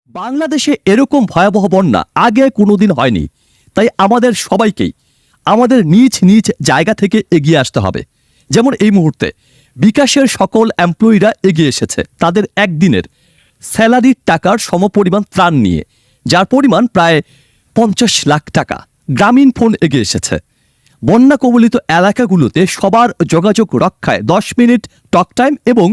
বাংলাদেশে এরকম ভয়াবহ বন্যা আগে কোনোদিন হয়নি। তাই আমাদের সবাইকেই আমাদের নিজ নিজ জায়গা থেকে এগিয়ে আসতে হবে। যেমন এই মুহূর্তে বিকাশের সকল এমপ্লয়িরা এগিয়ে এসেছে তাদের একদিনের স্যালারির টাকার সমপরিমাণ ত্রাণ নিয়ে, যার পরিমাণ প্রায় 50 লাখ টাকা। গ্রামীণ ফোন এগিয়ে এসেছে বন্যা কবলিত এলাকাগুলোতে সবার যোগাযোগ রক্ষায় 10 মিনিট টক টাইম এবং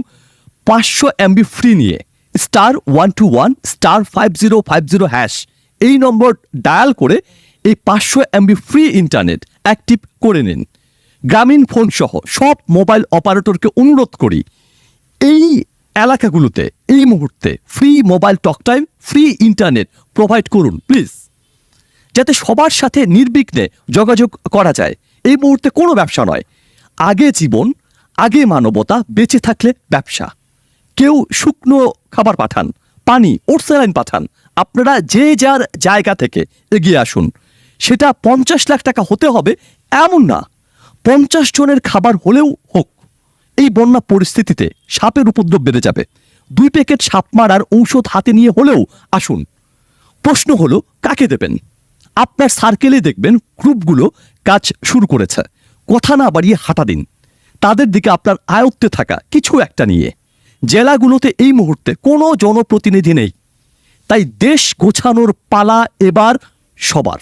500 MB ফ্রি নিয়ে *121 *5050 হ্যাশ এই নম্বর ডায়াল করে এই 500 MB ফ্রি ইন্টারনেট অ্যাক্টিভ করে নিন। গ্রামীণ ফোন সহ সব মোবাইল অপারেটরকে অনুরোধ করি এই এলাকাগুলোতে এই মুহূর্তে free mobile talk time, free internet provide করুন প্লিজ, যাতে সবার সাথে নির্বিঘ্নে যোগাযোগ করা যায়। এই মুহূর্তে কোনো ব্যবসা নয়, আগে জীবন, আগে মানবতা, বেঁচে থাকলে ব্যবসা। কেউ শুকনো খাবার পাঠান, পানি, ওটস পাঠান। আপনারা যে যার জায়গা থেকে এগিয়ে আসুন। সেটা 50 লাখ টাকা হতে হবে এমন না, 50 জনের খাবার হলেও হোক। এই বন্যা পরিস্থিতিতে সাপের উপদ্রব বেড়ে যাবে। 2 প্যাকেট সাপ মারার ঔষধ হাতে নিয়ে হলেও আসুন। প্রশ্ন হলো কাকে দেবেন? আপনার সার্কেলে দেখবেন গ্রুপগুলো কাজ শুরু করেছে। কথা না বাড়িয়ে হাঁটা দিন তাদের দিকে আপনার আয়ত্তে থাকা কিছু একটা নিয়ে। জেলাগুলোতে এই মুহূর্তে কোনো জনপ্রতিনিধি নেই, তাই দেশ গোছানোর পালা এবার সবার।